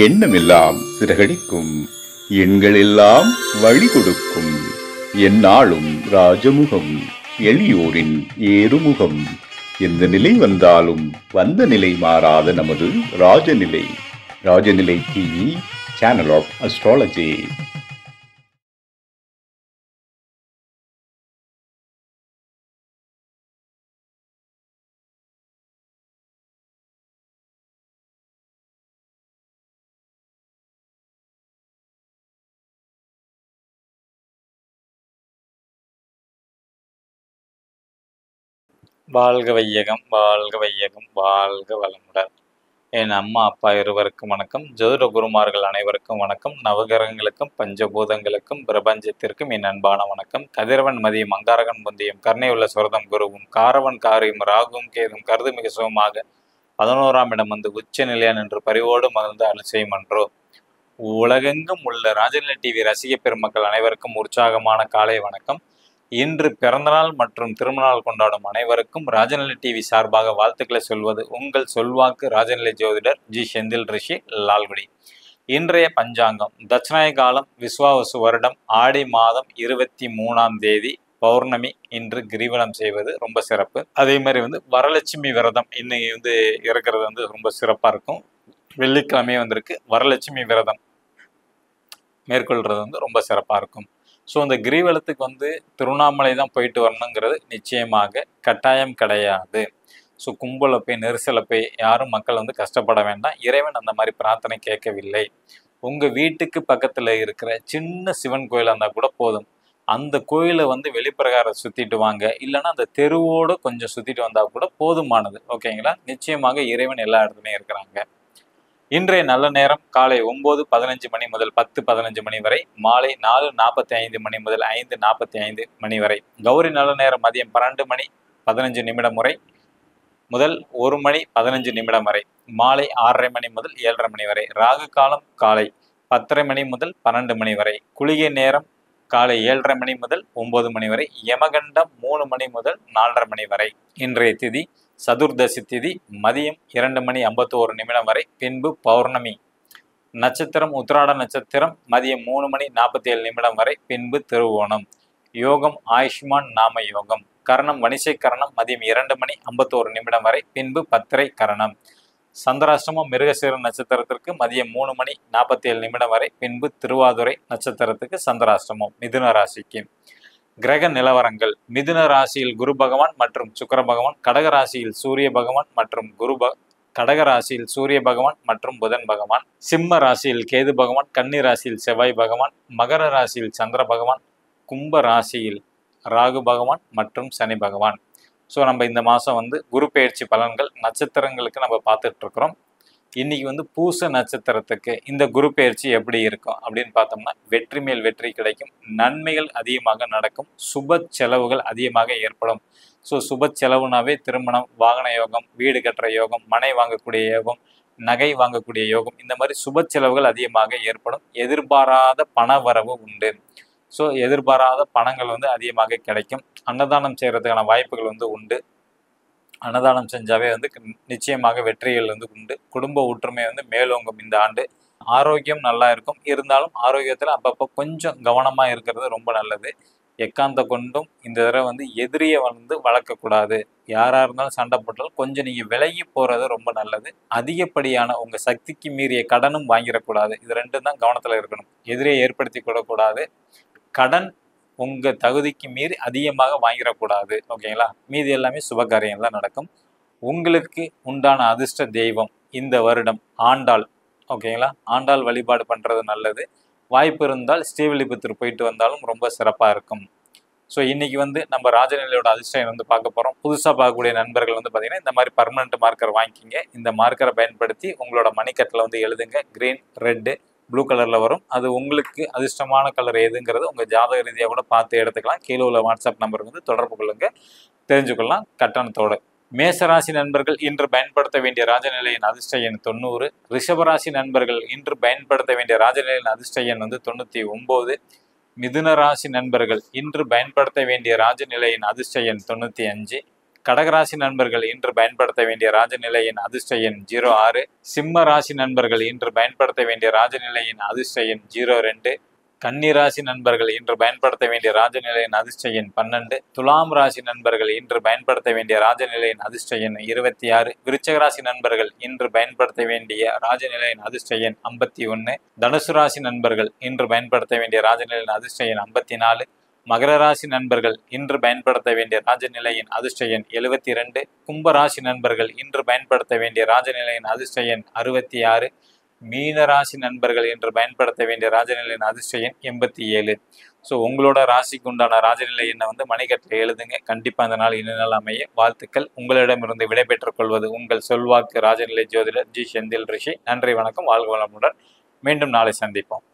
எண்ணமெல்லாம் சிறகடிக்கும், எண்களெல்லாம் வழி கொடுக்கும். எந்நாளும் ராஜமுகம், எளியோரின் ஏறுமுகம். எந்த நிலை வந்தாலும் வந்த நிலை மாறாத நமது Rajanilai. Rajanilai TV, channel of astrology. வாழ்க வையகம், வாழ்க வையகம், வாழ்க வளமுடன். என் அம்மா அப்பா இருவருக்கும் வணக்கம். ஜோதிட குருமார்கள் அனைவருக்கும் வணக்கம். நவகிரகங்களுக்கும் பஞ்சபூதங்களுக்கும் பிரபஞ்சத்திற்கும் என் அன்பான வணக்கம். கதிரவன் மதியம் அங்காரகன் முந்தியும் கருணையுள்ள சுரதம் குருவும் காரவன் காரியும் ராகுவும் கேதும் கருது மிக சுகமாக 11ஆம் இடம் வந்து உச்ச நிலையான் என்று பரிவோடு மகிழ்ந்து அலட்சியம் என்றோ. உலகெங்கும் உள்ள ராஜநிலை டிவி ரசிக பெருமக்கள் அனைவருக்கும் உற்சாகமான காலை வணக்கம். இன்று பிறந்தநாள் மற்றும் திருமணநாள் கொண்டாடும் அனைவருக்கும் ராஜநிலை டிவி சார்பாக வாழ்த்துக்களை சொல்வது உங்கள் சொல்வாக்கு ராஜநிலை ஜோதிடர் ஜி செந்தில் ரிஷி லால்குடி. இன்றைய பஞ்சாங்கம் தட்சிணாய காலம் விஸ்வாவசு வருடம் ஆடி மாதம் 23ஆம் தேதி பௌர்ணமி. இன்று கிரிவலம் செய்வது ரொம்ப சிறப்பு. அதே மாதிரி வரலட்சுமி விரதம் இன்னைக்கு இருக்கிறது ரொம்ப சிறப்பாக இருக்கும். வெள்ளிக்கிழமையே வந்திருக்கு. வரலட்சுமி விரதம் மேற்கொள்றது ரொம்ப சிறப்பாக இருக்கும். ஸோ அந்த கிரிவலத்துக்கு திருவண்ணாமலை தான் போயிட்டு வரணுங்கிறது நிச்சயமாக கட்டாயம் கிடையாது. ஸோ கும்பலை போய் நெரிசலை போய் யாரும் மக்கள் கஷ்டப்பட வேண்டாம். இறைவன் அந்த மாதிரி பிரார்த்தனை கேட்கவில்லை. உங்கள் வீட்டுக்கு பக்கத்தில் இருக்கிற சின்ன சிவன் கோயில் இருந்தால் கூட போதும். அந்த கோயிலை வெளிப்பிரகாரம் சுற்றிட்டு வாங்க, இல்லைன்னா அந்த தெருவோடு கொஞ்சம் சுற்றிட்டு வந்தால் கூட போதுமானது. ஓகேங்களா? நிச்சயமாக இறைவன் எல்லா இடத்துலையும் இருக்கிறாங்க. இன்றைய நல்ல நேரம் காலை 9:15 மணி முதல் 10:15 மணி வரை, மாலை 4:45 மணி முதல் 5:45 மணி வரை. கௌரி நல்ல நேரம் மதியம் 12 மணி 15 நிமிடம் முறை முதல் 1 மணி 15 நிமிடம் வரை, மாலை 6:30 மணி முதல் 7:30 மணி வரை. ராகு காலம் காலை 10:30 மணி முதல் 12 மணி வரை. குளிகை நேரம் காலை 7:30 மணி முதல் 9 மணி வரை. யமகண்டம் 3 மணி முதல் 4:30 மணி வரை. இன்றைய திதி சதுர்தசி திதி மதியம் 2 மணி 51 நிமிடம் வரை. பின்பு பௌர்ணமி. நட்சத்திரம் உத்திராட நட்சத்திரம் மதியம் 3 மணி 47 நிமிடம் வரை. பின்பு திருவோணம். யோகம் ஆயுஷ்மான் நாம யோகம். கரணம் வணிசை கரணம் மதியம் 2 மணி 51 நிமிடம் வரை. பின்பு பத்திரை கரணம். சந்திராஷ்டமம் மிருகசீர நட்சத்திரத்திற்கு மதியம் 3 மணி 47 நிமிடம் வரை. பின்பு திருவாதுரை நட்சத்திரத்துக்கு சந்திராஷ்டமம். மிதுன ராசிக்கு கிரக நிலவரங்கள். மிதுன ராசியில் குரு பகவான் மற்றும் சுக்கிர பகவான், கடக ராசியில் சூரிய பகவான் மற்றும் சூரிய பகவான் மற்றும் புதன் பகவான், சிம்ம ராசியில் கேது பகவான், கன்னி ராசியில் செவ்வாய் பகவான், மகர ராசியில் சந்திர பகவான், கும்ப ராசியில் ராகு பகவான் மற்றும் சனி பகவான். ஸோ நம்ம இந்த மாதம் குரு பெயர்ச்சி பலன்கள் நட்சத்திரங்களுக்கு நம்ம பார்த்துட்டு இருக்கிறோம். இன்னைக்கு பூச நட்சத்திரத்துக்கு இந்த குரு பெயர்ச்சி எப்படி இருக்கும் அப்படின்னு பார்த்தோம்னா, வெற்றி மேல் வெற்றி கிடைக்கும், நன்மைகள் அதிகமாக நடக்கும், சுப செலவுகள் அதிகமாக ஏற்படும். ஸோ சுப செலவுனாவே திருமணம், வாகன யோகம், வீடு கட்டுற யோகம், மனை வாங்கக்கூடிய யோகம், நகை வாங்கக்கூடிய யோகம், இந்த மாதிரி சுப செலவுகள் அதிகமாக ஏற்படும். எதிர்பாராத பண வரவு உண்டு. ஸோ எதிர்பாராத பணங்கள் அதிகமாக கிடைக்கும். அன்னதானம் செய்கிறதுக்கான வாய்ப்புகள் உண்டு. அன்னதானம் செஞ்சாவே நிச்சயமாக வெற்றிகள் உண்டு. குடும்ப ஒற்றுமை மேலோங்கும் இந்த ஆண்டு. ஆரோக்கியம் நல்லா இருக்கும். இருந்தாலும் ஆரோக்கியத்தில் அப்பப்போ கொஞ்சம் கவனமாக இருக்கிறது ரொம்ப நல்லது. எக்காந்த கொண்டும் இந்த தடவை எதிரியை வளர்க்கக்கூடாது. யாராக இருந்தாலும் சண்டை போட்டாலும் கொஞ்சம் நீங்கள் விலகி போகிறது ரொம்ப நல்லது. அதிகப்படியான உங்கள் சக்திக்கு மீறிய கடனும் வாங்கிடக்கூடாது. இது ரெண்டும் தான் கவனத்தில் இருக்கணும். எதிரியை ஏற்படுத்தி கூடக்கூடாது. கடன் உங்கள் தகுதிக்கு மீறி அதிகமாக வாங்கிடக்கூடாது. ஓகேங்களா? மீதி எல்லாமே சுபகாரியம் தான் நடக்கும். உங்களுக்கு உண்டான அதிர்ஷ்ட தெய்வம் இந்த வருடம் ஆண்டாள். ஓகேங்களா? ஆண்டாள் வழிபாடு பண்ணுறது நல்லது. வாய்ப்பு இருந்தால் ஸ்ரீவில்லிபுத்தூர் போயிட்டு வந்தாலும் ரொம்ப சிறப்பாக இருக்கும். ஸோ இன்னைக்கு நம்ம ராஜநிலையோட அதிர்ஷ்டம் பார்க்க போகிறோம். புதுசாக பார்க்கக்கூடிய நண்பர்கள் பார்த்தீங்கன்னா இந்த மாதிரி பர்மனெண்ட் மார்க்கர் வாங்கிக்கிங்க. இந்த மார்க்கரை பயன்படுத்தி உங்களோட மணிக்கட்டில் எழுதுங்க. கிரீன், ரெட்டு, ப்ளூ கலரில் வரும். அது உங்களுக்கு அதிர்ஷ்டமான கலர் எதுங்கிறது உங்கள் ஜாதக ரீதியாக கூட பார்த்து எடுத்துக்கலாம். கீழே உள்ள வாட்ஸ்அப் நம்பருக்கு தொடர்பு கொள்ளுங்க, தெரிஞ்சுக்கொள்ளலாம் கட்டணத்தோடு. மேசராசி நண்பர்கள் இன்று பயன்படுத்த வேண்டிய ராஜநிலையின் அதிர்ஷ்ட எண் 90. ரிஷபராசி நண்பர்கள் இன்று பயன்படுத்த வேண்டிய ராஜநிலையின் அதிர்ஷ்ட எண் 99. மிதுன ராசி நண்பர்கள் இன்று பயன்படுத்த வேண்டிய ராஜநிலையின் அதிர்ஷ்ட எண் 95. கடகராசி நண்பர்கள் இன்று பயன்படுத்த வேண்டிய ராஜநிலையின் அதிர்ஷ்ட எண் 06. சிம்ம ராசி நண்பர்கள் இன்று பயன்படுத்த வேண்டிய ராஜநிலையின் அதிர்ஷ்ட எண் 02. கன்னி ராசி நண்பர்கள் இன்று பயன்படுத்த வேண்டிய ராஜநிலையின் அதிர்ஷ்ட எண் 12. துலாம் ராசி நண்பர்கள் இன்று பயன்படுத்த வேண்டிய ராஜநிலையின் அதிர்ஷ்ட எண் 26. விருச்சிக ராசி நண்பர்கள் இன்று பயன்படுத்த வேண்டிய ராஜநிலையின் அதிர்ஷ்ட எண் 51. தனுசு ராசி நண்பர்கள் இன்று பயன்படுத்த வேண்டிய ராஜநிலையின் அதிர்ஷ்ட எண் 54. மகர ராசி நண்பர்கள் இன்று பயன்படுத்த வேண்டிய ராஜநிலையின் அதிர்ஷ்ட எண் 72. கும்ப ராசி நண்பர்கள் இன்று பயன்படுத்த வேண்டிய ராஜநிலையின் அதிர்ஷ்ட எண் 66. மீன ராசி நண்பர்கள் இன்று பயன்படுத்த வேண்டிய ராஜநிலையின் அதிர்ஷ்ட எண் 87. ஸோ உங்களோட ராசிக்கு உண்டான ராஜநிலை எண்ணை வந்து மணிக்கட்டில் எழுதுங்க. கண்டிப்பாக அந்த நாள் இனிநாள் அமைய வாழ்த்துக்கள். உங்களிடமிருந்து விடைபெற்றுக் கொள்வது உங்கள் சொல்வாக்கு ராஜநிலை ஜோதிடர் ஜி செந்தில் ரிஷி. நன்றி, வணக்கம், வாழ்க வளமுடன். மீண்டும் நாளை சந்திப்போம்.